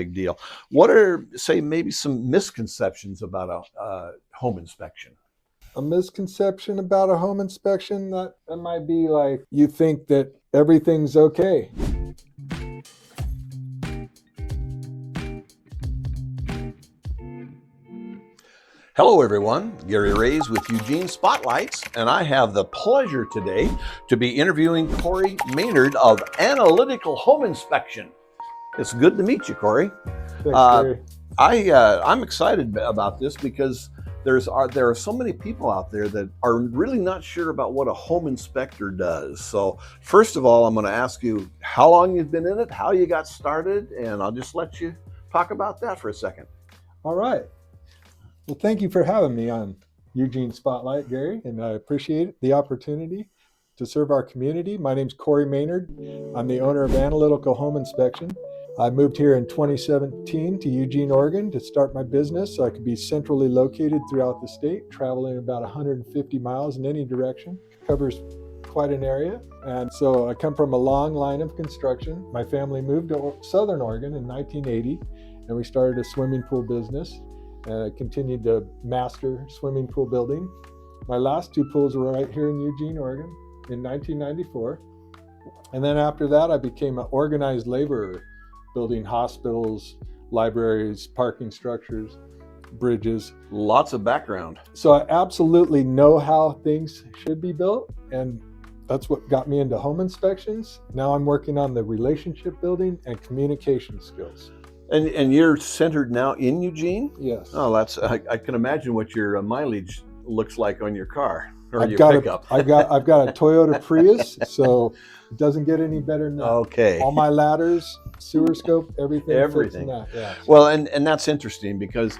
big deal. What are, say, maybe some misconceptions about a home inspection? A misconception about a home inspection that might be like you think that everything's okay. Hello, everyone. Gary Raze with Eugene Spotlights, and I have the pleasure today to be interviewing Cory Maynard of Analytical Home Inspection. It's good to meet you, Cory. Thanks, Uh, Gary. I'm excited about this because there are so many people out there that are really not sure about what a home inspector does. So first of all, I'm going to ask you how long you've been in it, how you got started, and I'll just let you talk about that for a second. All right. Well, thank you for having me on Eugene Spotlight, Gary, and I appreciate the opportunity to serve our community. My name's Cory Maynard. I'm the owner of Analytical Home Inspection. I moved here in 2017 to Eugene, Oregon to start my business so I could be centrally located throughout the state, traveling about 150 miles in any direction. Covers quite an area. And so I come from a long line of construction. My family moved to Southern Oregon in 1980, and we started a swimming pool business. And I continued to master swimming pool building. My last two pools were right here in Eugene, Oregon in 1994. And then after that, I became an organized laborer, building hospitals, libraries, parking structures, bridges. Lots of background. So I absolutely know how things should be built. And that's what got me into home inspections. Now I'm working on the relationship building and communication skills. And you're centered now in Eugene? Yes. Oh, I can imagine what your mileage looks like on your car or I've your got pickup. I've got a Toyota Prius, so it doesn't get any better than that. Okay. All my ladders, sewer scope, everything. Fits in that. Yeah. Well, and that's interesting because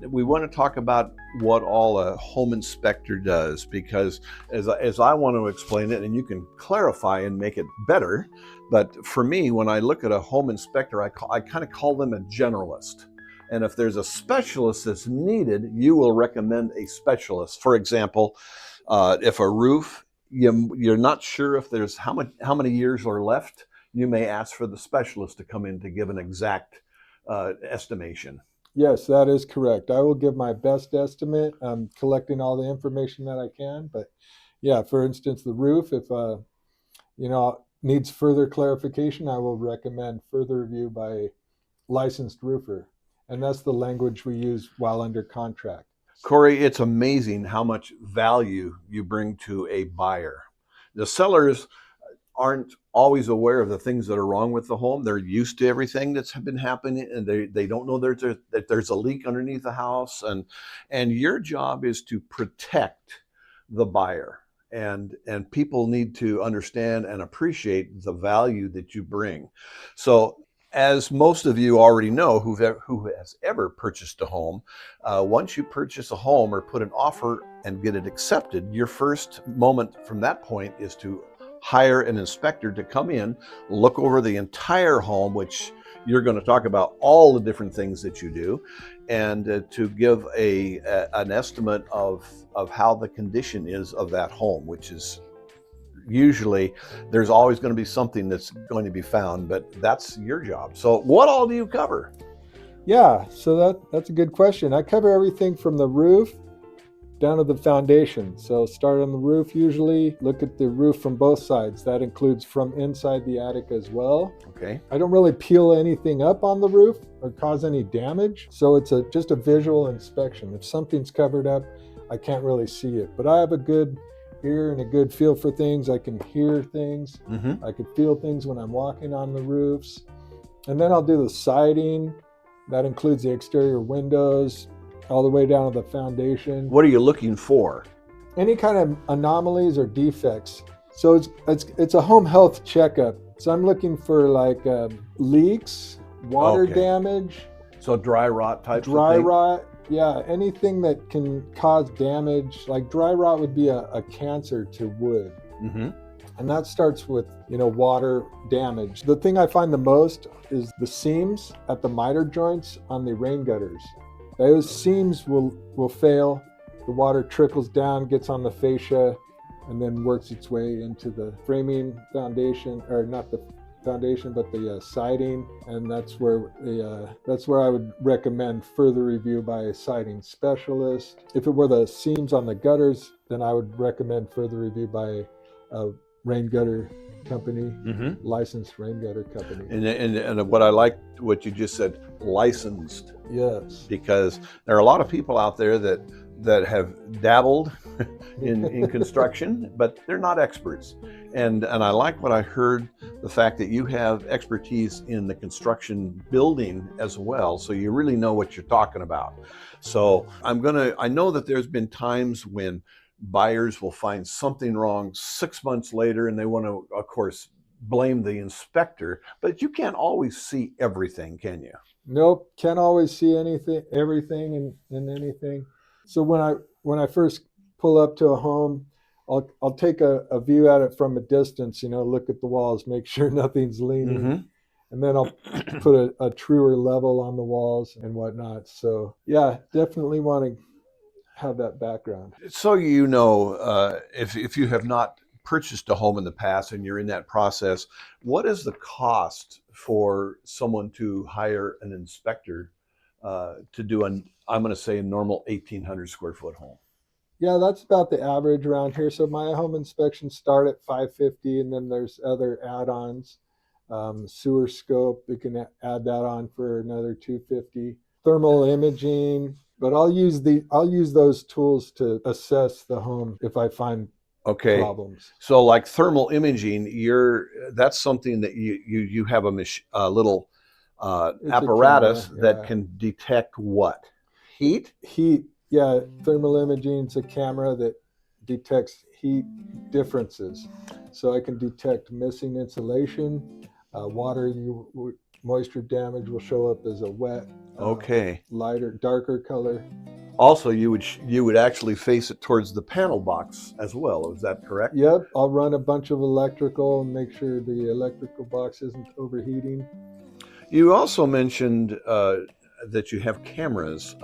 we want to talk about what all a home inspector does, because as I want to explain it, and you can clarify and make it better, but for me, when I look at a home inspector, I kind of call them a generalist. And if there's a specialist that's needed, you will recommend a specialist. For example, if a roof, you're not sure if there's how many years are left, you may ask for the specialist to come in to give an exact estimation. Yes, that is correct. I will give my best estimate. I'm collecting all the information that I can, but yeah, for instance, the roof, if needs further clarification, I will recommend further review by a licensed roofer. And that's the language we use while under contract. Cory, it's amazing how much value you bring to a buyer. The sellers aren't always aware of the things that are wrong with the home. They're used to everything that's been happening, and they don't know that there's a leak underneath the house. And your job is to protect the buyer. And people need to understand and appreciate the value that you bring. So, as most of you already know, who has ever purchased a home, once you purchase a home or put an offer and get it accepted, your first moment from that point is to hire an inspector to come in, look over the entire home, which you're going to talk about all the different things that you do, and to give an estimate of how the condition is of that home, which is usually there's always going to be something that's going to be found, but that's your job. So what all do you cover? Yeah, so that's a good question. I cover everything from the roof down to the foundation. So start on the roof usually, look at the roof from both sides. That includes from inside the attic as well. Okay. I don't really peel anything up on the roof or cause any damage. So it's just a visual inspection. If something's covered up, I can't really see it. But I have a good ear and a good feel for things. I can hear things. Mm-hmm. I can feel things when I'm walking on the roofs. And then I'll do the siding. That includes the exterior windows, all the way down to the foundation. What are you looking for? Any kind of anomalies or defects. So it's a home health checkup. So I'm looking for like leaks, water damage. So dry rot type. Dry rot, yeah. Anything that can cause damage. Like dry rot would be a cancer to wood. Mm-hmm. And that starts with, water damage. The thing I find the most is the seams at the miter joints on the rain gutters. Those seams will fail. The water trickles down, gets on the fascia, and then works its way into the framing foundation, or not the foundation, but the siding, and that's where I would recommend further review by a siding specialist. If it were the seams on the gutters, then I would recommend further review by a rain gutter company, licensed rain gutter company. And what I like what you just said, licensed. Yes. Because there are a lot of people out there that have dabbled in construction, but they're not experts. And I like what I heard, the fact that you have expertise in the construction building as well, so you really know what you're talking about. So I know that there's been times when buyers will find something wrong 6 months later, and they want to, of course, blame the inspector, but you can't always see everything, can you? Nope, can't always see everything in anything. So when I first pull up to a home, I'll take a view at it from a distance, look at the walls, make sure nothing's leaning, and then I'll put a truer level on the walls and whatnot. So yeah, definitely want to have that background. So if you have not purchased a home in the past and you're in that process, what is the cost for someone to hire an inspector to do I'm going to say a normal 1,800 square foot home? Yeah, that's about the average around here. So my home inspections start at $550, and then there's other add-ons. Sewer scope, we can add that on for another $250. Thermal imaging, but I'll use those tools to assess the home if I find problems. So like thermal imaging, that's something that you have a little apparatus that can detect what? Heat? Heat. Yeah, thermal imaging is a camera that detects heat differences. So I can detect missing insulation, water moisture damage will show up as a wet, lighter, darker color. Also, you would actually face it towards the panel box as well. Is that correct? Yep. I'll run a bunch of electrical and make sure the electrical box isn't overheating. You also mentioned that you have cameras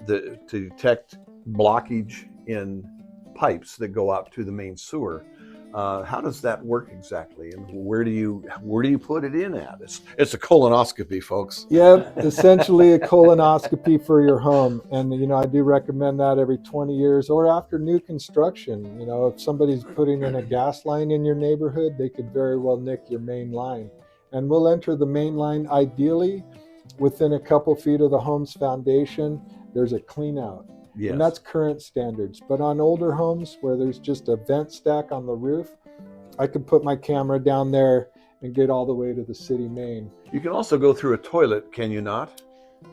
to detect blockage in pipes that go out to the main sewer. How does that work exactly, and where do you put it in at? It's a colonoscopy, folks. Yep, essentially a colonoscopy for your home, and I do recommend that every 20 years or after new construction. If somebody's putting in a gas line in your neighborhood, they could very well nick your main line, and we'll enter the main line ideally within a couple feet of the home's foundation. There's a clean out. Yes. And that's current standards. But on older homes where there's just a vent stack on the roof, I could put my camera down there and get all the way to the city main. You can also go through a toilet, can you not?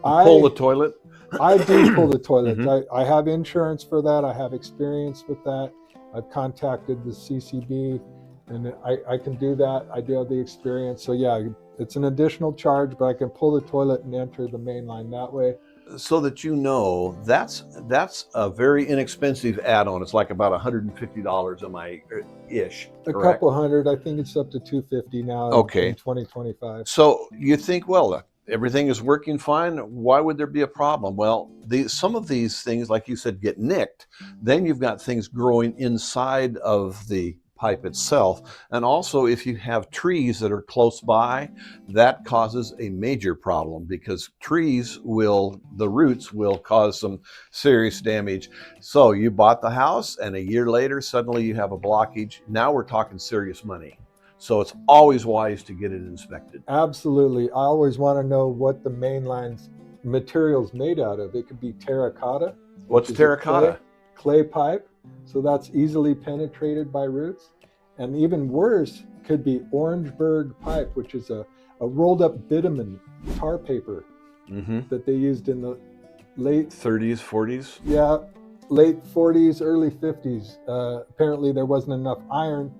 Pull the toilet? I do pull the toilet. I have insurance for that. I have experience with that. I've contacted the CCB, and I can do that. I do have the experience. So yeah, it's an additional charge, but I can pull the toilet and enter the main line that way. So that that's a very inexpensive add-on. It's like about $150 a my ish. A couple hundred. I think it's up to $250 now. Okay. In 2025. So you think, well, everything is working fine. Why would there be a problem? Well, some of these things, like you said, get nicked. Then you've got things growing inside of the pipe itself. And also, if you have trees that are close by, that causes a major problem, because the roots will cause some serious damage. So you bought the house, and a year later, suddenly you have a blockage. Now we're talking serious money. So it's always wise to get it inspected. Absolutely. I always want to know what the main line's material's made out of. It could be terracotta. What's terracotta? Clay pipe. So that's easily penetrated by roots. And even worse could be Orangeburg pipe, which is a rolled up bitumen tar paper that they used in the late 30s, 40s? Yeah, late 40s, early 50s. Apparently there wasn't enough iron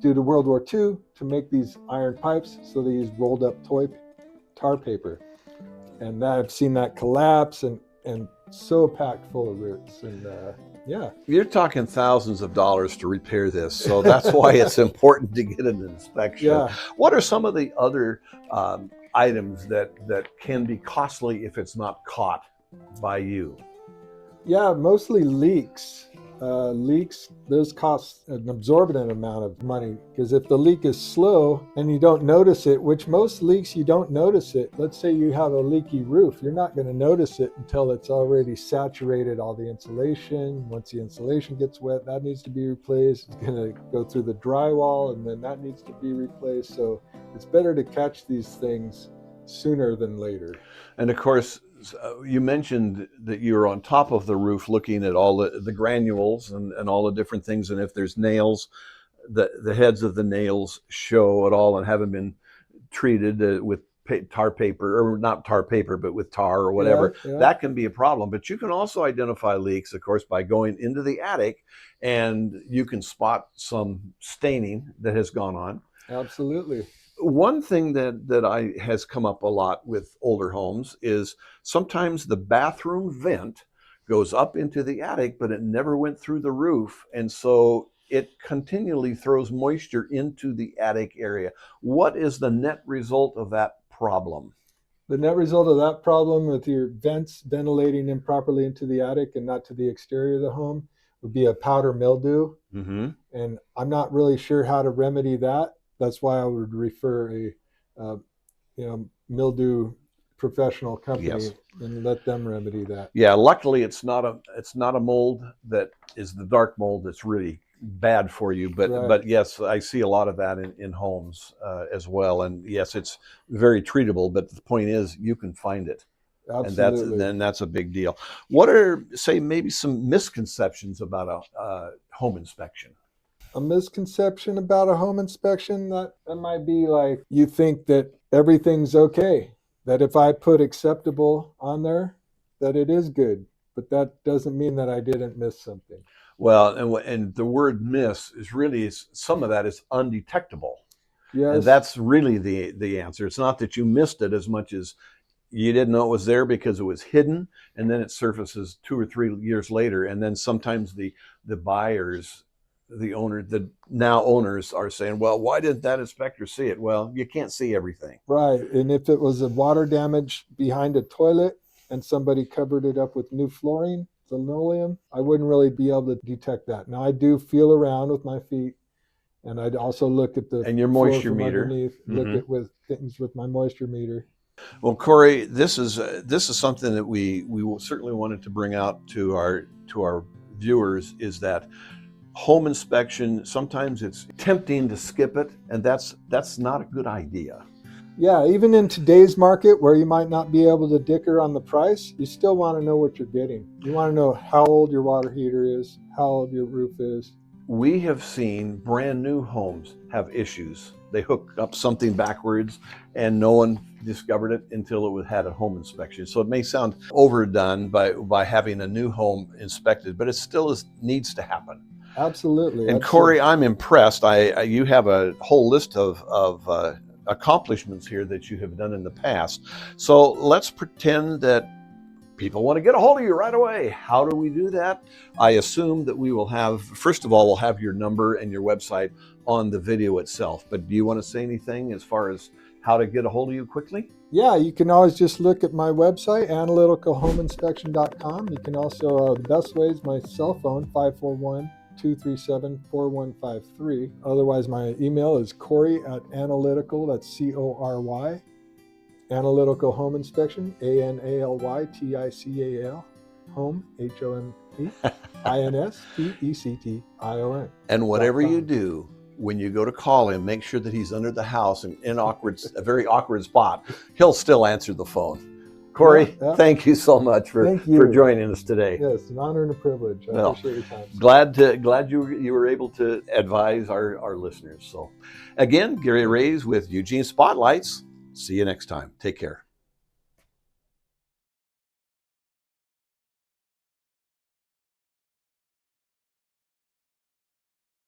due to World War II to make these iron pipes, so they used rolled up tar paper. And I've seen that collapse and so packed full of roots. And yeah. You're talking thousands of dollars to repair this, so that's why it's important to get an inspection. Yeah. What are some of the other items that can be costly if it's not caught by you? Yeah, mostly leaks. leaks, those cost an exorbitant amount of money, because if the leak is slow and you don't notice it, which most leaks you don't notice it. Let's say you have a leaky roof, you're not going to notice it until it's already saturated all the insulation. Once the insulation gets wet, that needs to be replaced. It's going to go through the drywall, and then that needs to be replaced. So it's better to catch these things sooner than later. And of course, you mentioned that you're on top of the roof looking at all the granules and all the different things. And if there's nails, the heads of the nails show at all and haven't been treated with tar paper, or not tar paper, but with tar or whatever, that can be a problem. But you can also identify leaks, of course, by going into the attic, and you can spot some staining that has gone on. Absolutely. One thing that has come up a lot with older homes is sometimes the bathroom vent goes up into the attic, but it never went through the roof. And so it continually throws moisture into the attic area. What is the net result of that problem? The net result of that problem with your vents ventilating improperly into the attic and not to the exterior of the home would be a powder mildew. Mm-hmm. And I'm not really sure how to remedy that. That's why I would refer a mildew professional company and let them remedy that. Yeah, luckily it's not a mold that is the dark mold that's really bad for you, but yes, I see a lot of that in homes as well. And yes, it's very treatable, but the point is you can find it. Absolutely. And that's a big deal. What are, say, maybe some misconceptions about a home inspection? A misconception about a home inspection, that might be like, you think that everything's okay, that if I put acceptable on there, that it is good, but that doesn't mean that I didn't miss something. Well, and the word miss is really, some of that is undetectable. Yes. And that's really the answer. It's not that you missed it as much as you didn't know it was there because it was hidden, and then it surfaces 2 or 3 years later. And then sometimes the buyers, the now owners are saying, well, why didn't that inspector see it? Well, you can't see everything. Right. And if it was a water damage behind a toilet and somebody covered it up with new flooring, linoleum, I wouldn't really be able to detect that. Now, I do feel around with my feet, and I'd also look at the and your moisture meter underneath, look at with things with my moisture meter. Well, Cory, this is something that we certainly wanted to bring out to our viewers, is that home inspection, sometimes it's tempting to skip it, and that's not a good idea. Yeah, even in today's market where you might not be able to dicker on the price, you still want to know what you're getting. You want to know how old your water heater is, how old your roof is. We have seen brand new homes have issues. They hook up something backwards and no one discovered it until it had a home inspection. So it may sound overdone by having a new home inspected, but it still needs to happen. Absolutely. And Cory, I'm impressed. You have a whole list of accomplishments here that you have done in the past. So let's pretend that people want to get a hold of you right away. How do we do that? I assume that we will have, first of all, we'll have your number and your website on the video itself. But do you want to say anything as far as how to get a hold of you quickly? Yeah, you can always just look at my website, analyticalhomeinspection.com. You can also, the best way is my cell phone, 541-237-4153. Otherwise, my email is Cory@analytical, that's CORY, Analytical Home Inspection, ANALYTICAL, home, HOME, And whatever you do, when you go to call him, make sure that he's under the house and in a very awkward spot. He'll still answer the phone. Cory, thank you so much for joining us today. Yes, an honor and a privilege. I appreciate your time. Glad you were able to advise our listeners. So again, Gary Raze with Eugene Spotlights. See you next time. Take care.